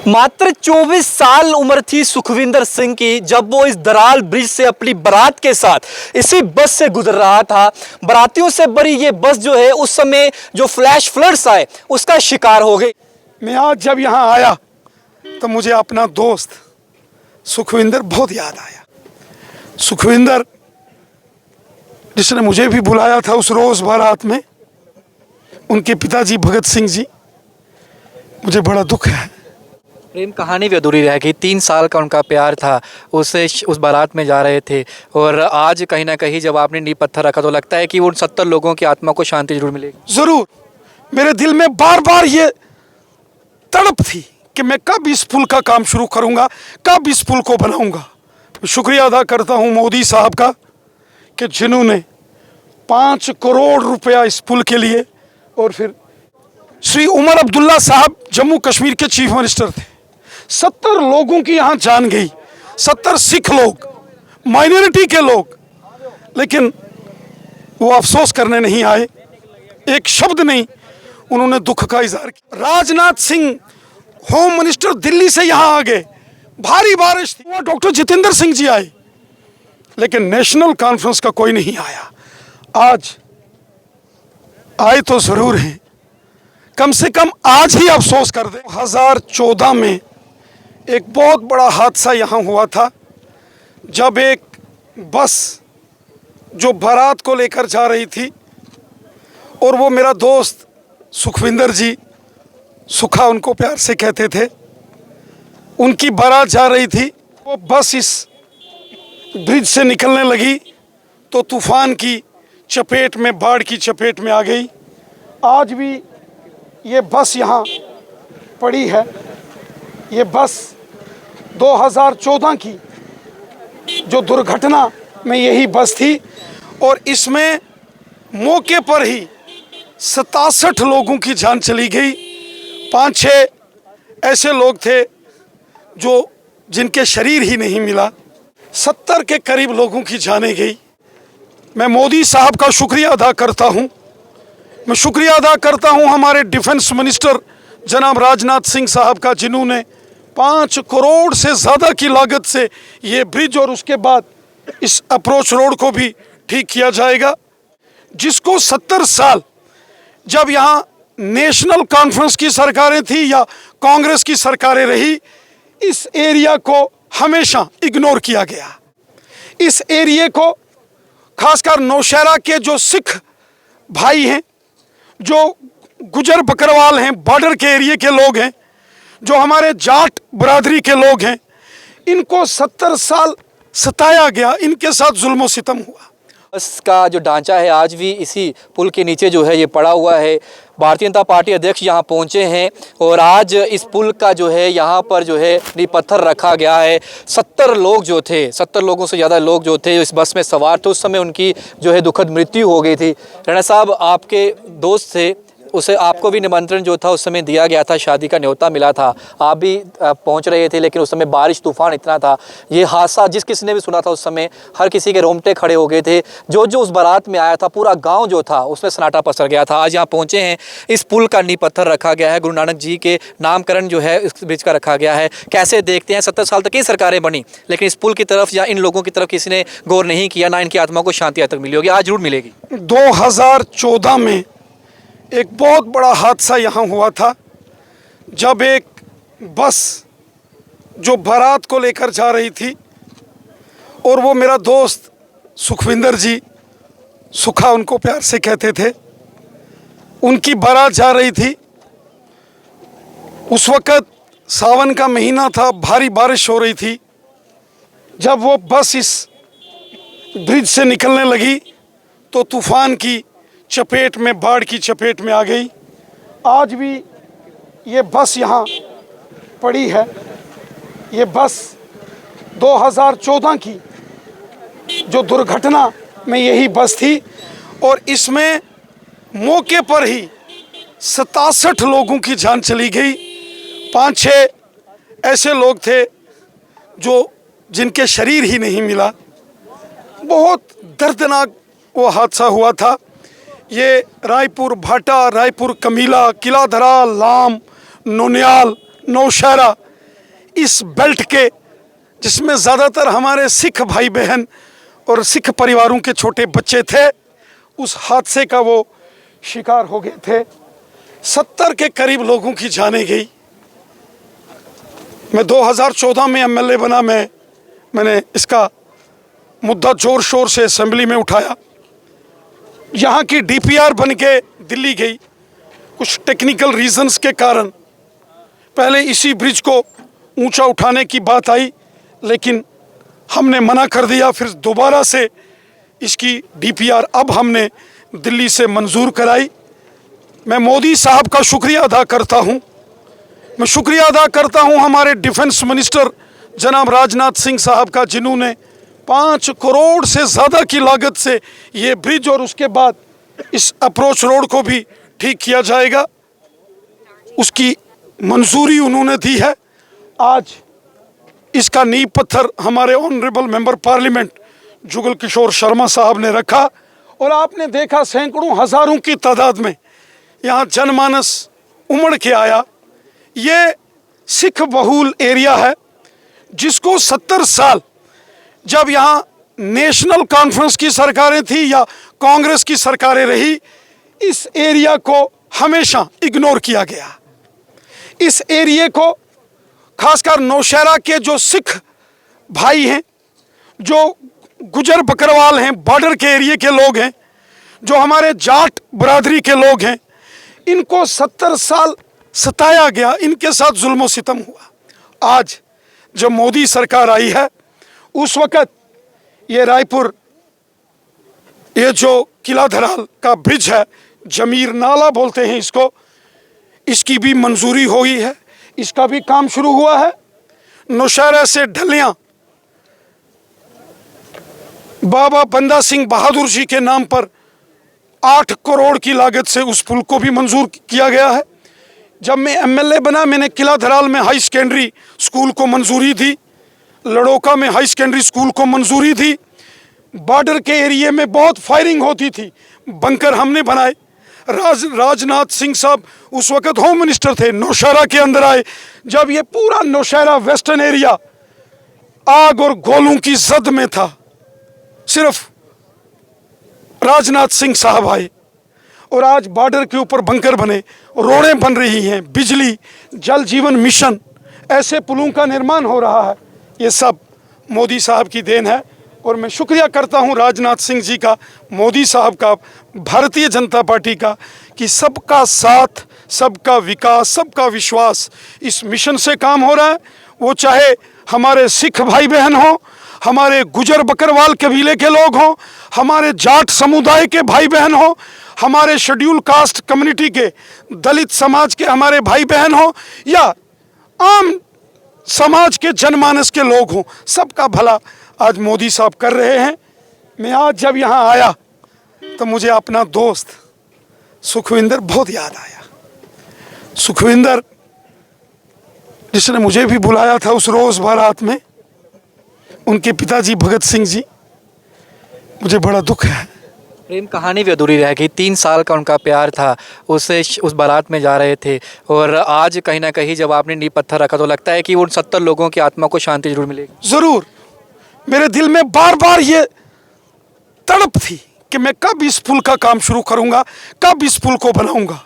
मात्र 24 साल उम्र थी सुखविंदर सिंह की जब वो इस दराल ब्रिज से अपनी बारात के साथ इसी बस से गुजर रहा था। बारातियों से भरी ये बस जो है उस समय जो फ्लैश फ्लड्स आए उसका शिकार हो गई। मैं आज जब यहाँ आया तो मुझे अपना दोस्त सुखविंदर बहुत याद आया। सुखविंदर जिसने मुझे भी बुलाया था उस रोज बारात में, उनके पिताजी भगत सिंह जी, मुझे बड़ा दुख है। प्रेम कहानी भी अधूरी रह गई। 3 साल का उनका प्यार था, उससे उस बारात में जा रहे थे और आज कहीं ना कहीं जब आपने नींव पत्थर रखा तो लगता है कि उन 70 लोगों की आत्मा को शांति जरूर मिलेगी। जरूर मेरे दिल में बार बार ये तड़प थी कि मैं कब इस पुल का काम शुरू करूंगा, कब इस पुल को बनाऊंगा। शुक्रिया अदा करता हूं मोदी साहब का कि जिन्होंने 5 करोड़ रुपया इस पुल के लिए, और फिर श्री उमर अब्दुल्ला साहब जम्मू कश्मीर के चीफ मिनिस्टर थे। 70 लोगों की यहाँ जान गई, 70 सिख लोग, माइनॉरिटी के लोग, लेकिन वो अफसोस करने नहीं आए, एक शब्द नहीं उन्होंने दुख का इजहार किया। राजनाथ सिंह होम मिनिस्टर दिल्ली से यहाँ आ गए, भारी बारिश थी, वहाँ डॉक्टर जितेंद्र सिंह जी आए, लेकिन नेशनल कॉन्फ्रेंस का कोई नहीं आया। आज आए तो जरूर हैं, कम से कम आज ही अफसोस कर दे। 2014 में एक बहुत बड़ा हादसा यहाँ हुआ था जब एक बस जो बारात को लेकर जा रही थी और वो मेरा दोस्त सुखविंदर जी, सुखा उनको प्यार से कहते थे, उनकी बारात जा रही थी। वो बस इस ब्रिज से निकलने लगी तो तूफान की चपेट में, बाढ़ की चपेट में आ गई। आज भी ये बस यहाँ पड़ी है। ये बस 2014 की जो दुर्घटना में यही बस थी और इसमें मौके पर ही 67 लोगों की जान चली गई। 5-6 ऐसे लोग थे जो जिनके शरीर ही नहीं मिला। 70 के करीब लोगों की जाने गई। मैं मोदी साहब का शुक्रिया अदा करता हूँ। मैं शुक्रिया अदा करता हूँ हमारे डिफेंस मिनिस्टर जनाब राजनाथ सिंह साहब का, जिन्होंने 5 करोड़ से ज़्यादा की लागत से ये ब्रिज और उसके बाद इस अप्रोच रोड को भी ठीक किया जाएगा। जिसको 70 साल जब यहाँ नेशनल कॉन्फ्रेंस की सरकारें थी या कांग्रेस की सरकारें रही, इस एरिया को हमेशा इग्नोर किया गया। इस एरिया को खासकर नौशहरा के जो सिख भाई हैं, जो गुजर बकरवाल हैं, बॉर्डर के एरिया के लोग हैं, जो हमारे जाट बरादरी के लोग हैं, इनको 70 साल सताया गया, इनके साथ जुल्म सितम हुआ। बस का जो ढांचा है आज भी इसी पुल के नीचे जो है ये पड़ा हुआ है। भारतीय जनता पार्टी अध्यक्ष यहाँ पहुँचे हैं और आज इस पुल का जो है यहाँ पर जो है नींव पत्थर रखा गया है। 70 लोग जो थे, 70 लोगों से ज़्यादा लोग जो थे इस बस में सवार थे, उस समय उनकी जो है दुखद मृत्यु हो गई थी। राणा साहब आपके दोस्त थे, उसे आपको भी निमंत्रण जो था उस समय दिया गया था, शादी का न्योता मिला था, आप भी पहुंच रहे थे, लेकिन उस समय बारिश तूफान इतना था। ये हादसा जिस किसी ने भी सुना था उस समय हर किसी के रोंगटे खड़े हो गए थे। जो उस बारात में आया था, पूरा गांव जो था उसमें सन्नाटा पसर गया था। आज यहाँ पहुंचे हैं, इस पुल का नींव पत्थर रखा गया है, गुरु नानक जी के नामकरण जो है इस ब्रिज का रखा गया है। कैसे देखते हैं, 70 साल तक कई सरकारें बनी लेकिन इस पुल की तरफ या इन लोगों की तरफ किसी ने गौर नहीं किया, ना इनकी आत्मा को शांति आज तक मिली होगी। आज जरूर मिलेगी। 2014 में एक बहुत बड़ा हादसा यहाँ हुआ था जब एक बस जो बारात को लेकर जा रही थी और वो मेरा दोस्त सुखविंदर जी, सुखा उनको प्यार से कहते थे, उनकी बारात जा रही थी। उस वक़्त सावन का महीना था, भारी बारिश हो रही थी। जब वो बस इस ब्रिज से निकलने लगी तो तूफान की चपेट में, बाढ़ की चपेट में आ गई। आज भी ये बस यहाँ पड़ी है। ये बस 2014 की जो दुर्घटना में यही बस थी और इसमें मौके पर ही 67 लोगों की जान चली गई। 5-6 ऐसे लोग थे जो जिनके शरीर ही नहीं मिला। बहुत दर्दनाक वो हादसा हुआ था। ये रायपुर भाटा, रायपुर कमीला, किला धरा, लाम, नोनियाल, नौशहरा इस बेल्ट के, जिसमें ज़्यादातर हमारे सिख भाई बहन और सिख परिवारों के छोटे बच्चे थे, उस हादसे का वो शिकार हो गए थे। 70 के करीब लोगों की जानें गई। मैं 2014 में एमएलए बना, मैंने इसका मुद्दा जोर शोर से असेंबली में उठाया। यहाँ की डीपीआर बन के दिल्ली गई। कुछ टेक्निकल रीजंस के कारण पहले इसी ब्रिज को ऊंचा उठाने की बात आई, लेकिन हमने मना कर दिया। फिर दोबारा से इसकी डीपीआर अब हमने दिल्ली से मंजूर कराई। मैं मोदी साहब का शुक्रिया अदा करता हूँ। मैं शुक्रिया अदा करता हूँ हमारे डिफेंस मिनिस्टर जनाब राजनाथ सिंह साहब का, जिन्होंने 5 करोड़ से ज़्यादा की लागत से ये ब्रिज और उसके बाद इस अप्रोच रोड को भी ठीक किया जाएगा, उसकी मंजूरी उन्होंने दी है। आज इसका नींव पत्थर हमारे honourable member parliament Jugal Kishore Sharma साहब ने रखा और आपने देखा सैकड़ों हज़ारों की तादाद में यहाँ जनमानस उमड़ के आया। ये सिख बहुल एरिया है, जिसको 70 साल जब यहाँ नेशनल कॉन्फ्रेंस की सरकारें थी या कांग्रेस की सरकारें रही, इस एरिया को हमेशा इग्नोर किया गया। इस एरिया को खासकर नौशहरा के जो सिख भाई हैं, जो गुजर बकरवाल हैं, बॉर्डर के एरिया के लोग हैं, जो हमारे जाट बरादरी के लोग हैं, इनको 70 साल सताया गया, इनके साथ जुल्म सितम हुआ। आज जब मोदी सरकार आई है, उस वक़्त ये रायपुर, ये जो किला धराल का ब्रिज है, जमीर नाला बोलते हैं इसको, इसकी भी मंजूरी हुई है, इसका भी काम शुरू हुआ है। नौशहरा से ढलियाँ बाबा बंदा सिंह बहादुर जी के नाम पर 8 करोड़ की लागत से उस पुल को भी मंजूर किया गया है। जब मैं एमएलए बना, मैंने किला धराल में हाई सेकेंडरी स्कूल को मंजूरी दी, लड़ोका में हाई सेकेंडरी स्कूल को मंजूरी दी। बॉर्डर के एरिया में बहुत फायरिंग होती थी, बंकर हमने बनाए। राजनाथ सिंह साहब उस वक़्त होम मिनिस्टर थे, नौशहरा के अंदर आए। जब ये पूरा नौशहरा वेस्टर्न एरिया आग और गोलों की जद में था, सिर्फ राजनाथ सिंह साहब आए और आज बॉर्डर के ऊपर बंकर बने, रोडें बन रही हैं, बिजली, जल जीवन मिशन, ऐसे पुलों का निर्माण हो रहा है। ये सब मोदी साहब की देन है और मैं शुक्रिया करता हूं राजनाथ सिंह जी का, मोदी साहब का, भारतीय जनता पार्टी का, कि सबका साथ, सबका विकास, सबका विश्वास इस मिशन से काम हो रहा है। वो चाहे हमारे सिख भाई बहन हों, हमारे गुजर बकरवाल कबीले के लोग हों, हमारे जाट समुदाय के भाई बहन हों, हमारे शेड्यूल कास्ट कम्युनिटी के, दलित समाज के हमारे भाई बहन हों, या आम समाज के जनमानस के लोग हों, सबका भला आज मोदी साहब कर रहे हैं। मैं आज जब यहाँ आया तो मुझे अपना दोस्त सुखविंदर बहुत याद आया। सुखविंदर जिसने मुझे भी बुलाया था उस रोज़ बारात में, उनके पिताजी भगत सिंह जी, मुझे बड़ा दुख है। प्रेम कहानी भी अधूरी रह गई। 3 साल का उनका प्यार था, उससे उस बारात में जा रहे थे और आज कहीं ना कहीं जब आपने नींव पत्थर रखा तो लगता है कि उन 70 लोगों की आत्मा को शांति जरूर मिलेगी। ज़रूर। मेरे दिल में बार बार ये तड़प थी कि मैं कब इस पुल का काम शुरू करूँगा, कब इस पुल को बनाऊँगा।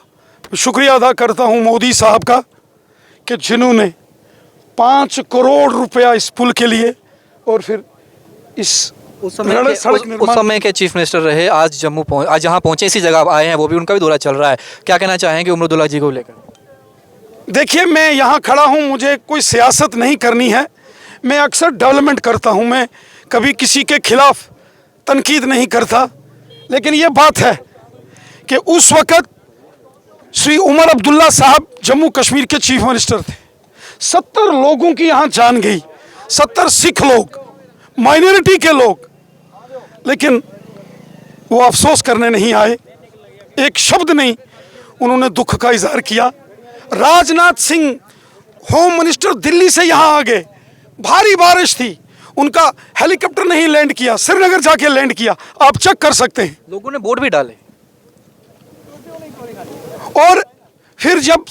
शुक्रिया अदा करता हूँ मोदी साहब का कि जिन्होंने 5 करोड़ रुपया इस पुल के लिए, और फिर उस समय के चीफ मिनिस्टर रहे, आज आज जहाँ पहुँचे, इसी जगह आए हैं, वो भी उनका भी दौरा चल रहा है। क्या कहना चाहेंगे उमरुद्दौला जी को लेकर? देखिए, मैं यहाँ खड़ा हूँ, मुझे कोई सियासत नहीं करनी है। मैं अक्सर डेवलपमेंट करता हूँ, मैं कभी किसी के खिलाफ तनकीद नहीं करता। लेकिन ये बात है कि उस वक़्त श्री उमर अब्दुल्ला साहब जम्मू कश्मीर के चीफ मिनिस्टर थे। 70 लोगों की यहाँ जान गई, 70 सिख लोग, माइनॉरिटी के लोग, लेकिन वो अफसोस करने नहीं आए, एक शब्द नहीं उन्होंने दुख का इजहार किया। राजनाथ सिंह होम मिनिस्टर दिल्ली से यहाँ आ गए, भारी बारिश थी, उनका हेलीकॉप्टर नहीं लैंड किया, श्रीनगर जाके लैंड किया, आप चेक कर सकते हैं। लोगों ने बोर्ड भी डाले। और फिर जब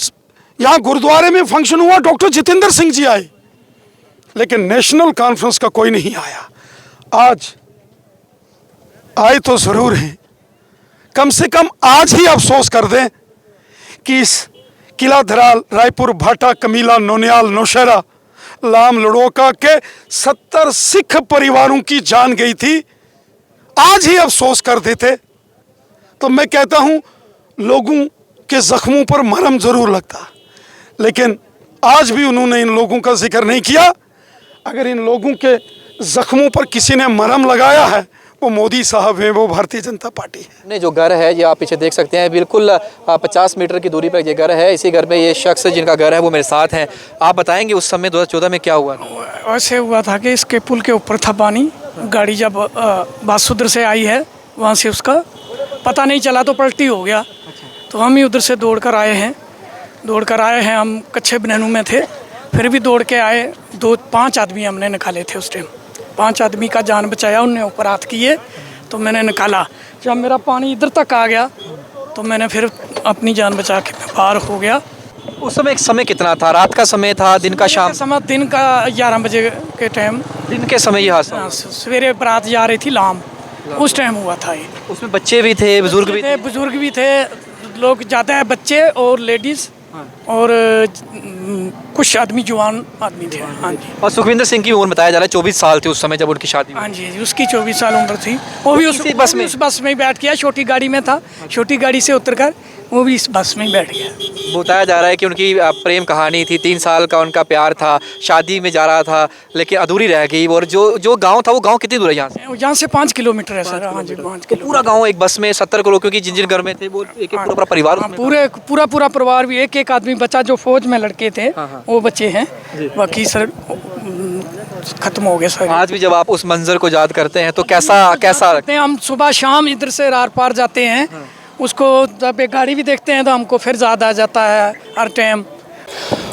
यहाँ गुरुद्वारे में फंक्शन हुआ, डॉक्टर जितेंद्र सिंह जी आए, लेकिन नेशनल कॉन्फ्रेंस का कोई नहीं आया। आज आए तो ज़रूर हैं, कम से कम आज ही अफसोस कर दें कि इस किला धराल, रायपुर, भाटा, कमीला, नौनियाल, नौशहरा, लाम, लड़ोका के 70 सिख परिवारों की जान गई थी। आज ही अफसोस कर देते तो मैं कहता हूं लोगों के जख्मों पर मरहम जरूर लगता, लेकिन आज भी उन्होंने इन लोगों का जिक्र नहीं किया। अगर इन लोगों के जख्मों पर किसी ने मरहम लगाया है वो मोदी साहब हैं, वो भारतीय जनता पार्टी है। ने जो घर है ये आप पीछे देख सकते हैं, बिल्कुल 50 मीटर की दूरी पर ये घर है। इसी घर में ये शख्स जिनका घर है वो मेरे साथ हैं। आप बताएंगे उस समय 2014 में क्या हुआ? ऐसे हुआ था कि इसके पुल के ऊपर था पानी, गाड़ी जब बासुद्र से आई है वहाँ से उसका पता नहीं चला तो पलटी हो गया। तो हम ही उधर से दौड़ कर आए हैं, हम कच्चे बनैनू में थे, फिर भी दौड़ के आए। 5 आदमी हमने निकाले थे उस टाइम, 5 आदमी का जान बचाया, उनने ऊपर हाथ किए तो मैंने निकाला। जब मेरा पानी इधर तक आ गया तो मैंने फिर अपनी जान बचा के मैं बाहर हो गया। उस समय समय कितना था? रात का समय था, दिन का, शाम? समय दिन का 11 बजे के टाइम, दिन के समय ये हादसा? हाँ, सवेरे बारात जा रही थी लाम, उस टाइम हुआ था ये। उसमें बच्चे भी थे, बुजुर्ग भी थे? बुजुर्ग भी थे, लोग ज़्यादा है, बच्चे और लेडीज़ और कुछ आदमी जवान आदमी थे। हाँ जी। और सुखविंदर सिंह की उम्र बताया जा रहा है 24 साल थी उस समय जब उनकी शादी हुई। हाँ जी, उसकी 24 साल उम्र थी। वो भी उस बस में ही बैठ गया, छोटी गाड़ी में था, छोटी गाड़ी से उतरकर वो भी इस बस में ही बैठ गया। बताया जा रहा है कि उनकी प्रेम कहानी थी, 3 साल का उनका प्यार था, शादी में जा रहा था लेकिन अधूरी रह गई। और जो गांव था वो गांव कितनी दूर है यहाँ से? यहाँ से 5 किलोमीटर है सर। हाँ जी, 5 किलोमीटर। पूरा गांव एक बस में 70 लोग, क्योंकि जिन घर में थे वो एक पूरा परिवार, पूरा परिवार भी, एक आदमी बचा जो फौज में लड़के थे वो बच्चे हैं, बाकी सर खत्म हो गए सर। आज भी जब आप उस मंजर को याद करते हैं तो कैसा लगता है? हम सुबह शाम इधर से रार पार जाते हैं, उसको जब एक गाड़ी भी देखते हैं तो हमको फिर याद आ जाता है हर टाइम।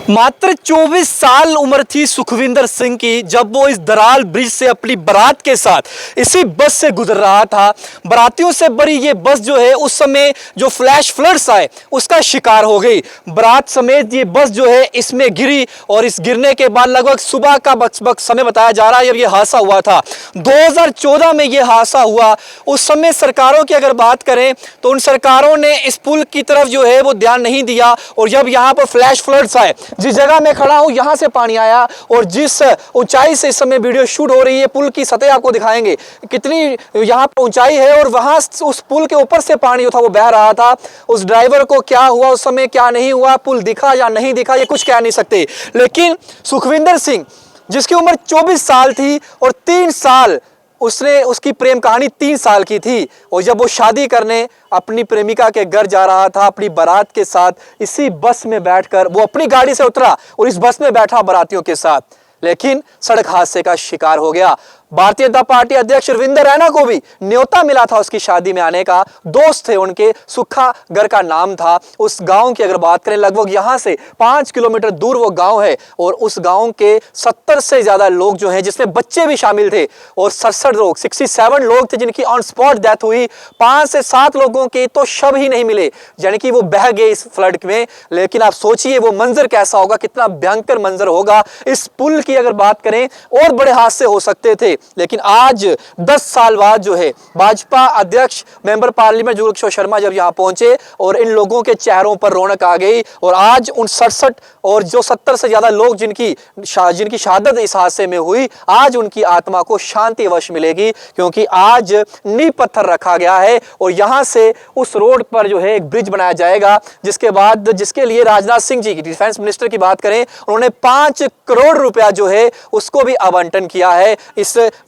मात्र 24 साल उम्र थी सुखविंदर सिंह की जब वो इस दराल ब्रिज से अपनी बारात के साथ इसी बस से गुजर रहा था। बारातियों से भरी ये बस जो है उस समय जो फ्लैश फ्लड्स आए उसका शिकार हो गई। बारात समेत ये बस जो है इसमें गिरी और इस गिरने के बाद लगभग सुबह का समय बताया जा रहा है जब ये हादसा हुआ था। 2014 में ये हादसा हुआ। उस समय सरकारों की अगर बात करें तो उन सरकारों ने इस पुल की तरफ जो है वो ध्यान नहीं दिया और जब यहाँ पर फ्लैश फ्लड्स आए, जिस जगह मैं खड़ा हूं यहां से पानी आया और जिस ऊंचाई से इस समय वीडियो शूट हो रही है, पुल की सतह आपको दिखाएंगे कितनी यहां पर ऊंचाई है और वहां उस पुल के ऊपर से पानी था वो बह रहा था। उस ड्राइवर को क्या हुआ उस समय, क्या नहीं हुआ, पुल दिखा या नहीं दिखा, ये कुछ कह नहीं सकते। लेकिन सुखविंदर सिंह जिसकी उम्र 24 साल थी और 3 साल उसकी प्रेम कहानी 3 साल की थी और जब वो शादी करने अपनी प्रेमिका के घर जा रहा था अपनी बारात के साथ, इसी बस में बैठकर वो अपनी गाड़ी से उतरा और इस बस में बैठा बारातियों के साथ, लेकिन सड़क हादसे का शिकार हो गया। भारतीय जनता पार्टी अध्यक्ष रविंद्र रैना को भी न्योता मिला था उसकी शादी में आने का। दोस्त थे उनके, सुखा घर का नाम था। उस गांव की अगर बात करें लगभग यहां से 5 किलोमीटर दूर वो गांव है और उस गांव के 70 से ज्यादा लोग जो हैं जिसमें बच्चे भी शामिल थे और 67 लोग थे जिनकी ऑन स्पॉट डेथ हुई। 5 से 7 लोगों के तो शव ही नहीं मिले, यानी कि वो बह गए इस फ्लड में। लेकिन आप सोचिए वो मंजर कैसा होगा, कितना भयंकर मंजर होगा। इस पुल की अगर बात करें और बड़े हादसे हो सकते थे, लेकिन आज 10 साल बाद जो है भाजपा अध्यक्ष मेंबर पार्लियामेंट जुगल किशोर शर्मा जब यहां पहुंचे और इन लोगों के चेहरों पर रौनक आ गई और आज उन 67 और जो 70 से ज्यादा लोग जिनकी शहादत इस हादसे में हुई, आज उनकी आत्मा को शांति अवश्य मिलेगी क्योंकि आज नींव पत्थर रखा गया है और यहां से उस रोड पर जो है एक ब्रिज बनाया जाएगा, जिसके बाद जिसके लिए राजनाथ सिंह जी की, डिफेंस मिनिस्टर की बात करें, उन्होंने 5 करोड़ रुपया जो है उसको भी आवंटन किया है।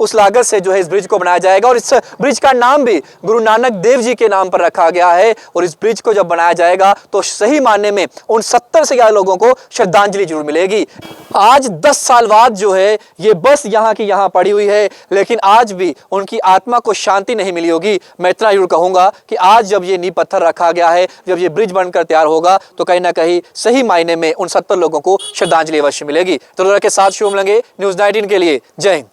उस लागत से जो है इस ब्रिज को बनाया जाएगा और इस ब्रिज का नाम भी गुरु नानक देव जी के नाम पर रखा गया है और इस ब्रिज को जब बनाया जाएगा तो सही मानने में उन 70 से ज्यादा लोगों को श्रद्धांजलि जरूर मिलेगी। आज 10 साल बाद जो है ये बस यहाँ की यहाँ पड़ी हुई है, लेकिन आज भी उनकी आत्मा को शांति नहीं मिली होगी। मैं इतना जरूर कहूंगा कि आज जब ये नींव पत्थर रखा गया है, जब ये ब्रिज बनकर तैयार होगा तो कहीं ना कहीं सही मायने में उन 70 लोगों को श्रद्धांजलि अवश्य मिलेगी। तो के साथ शुभ लगे न्यूज़ 19 के लिए। जय हिंद।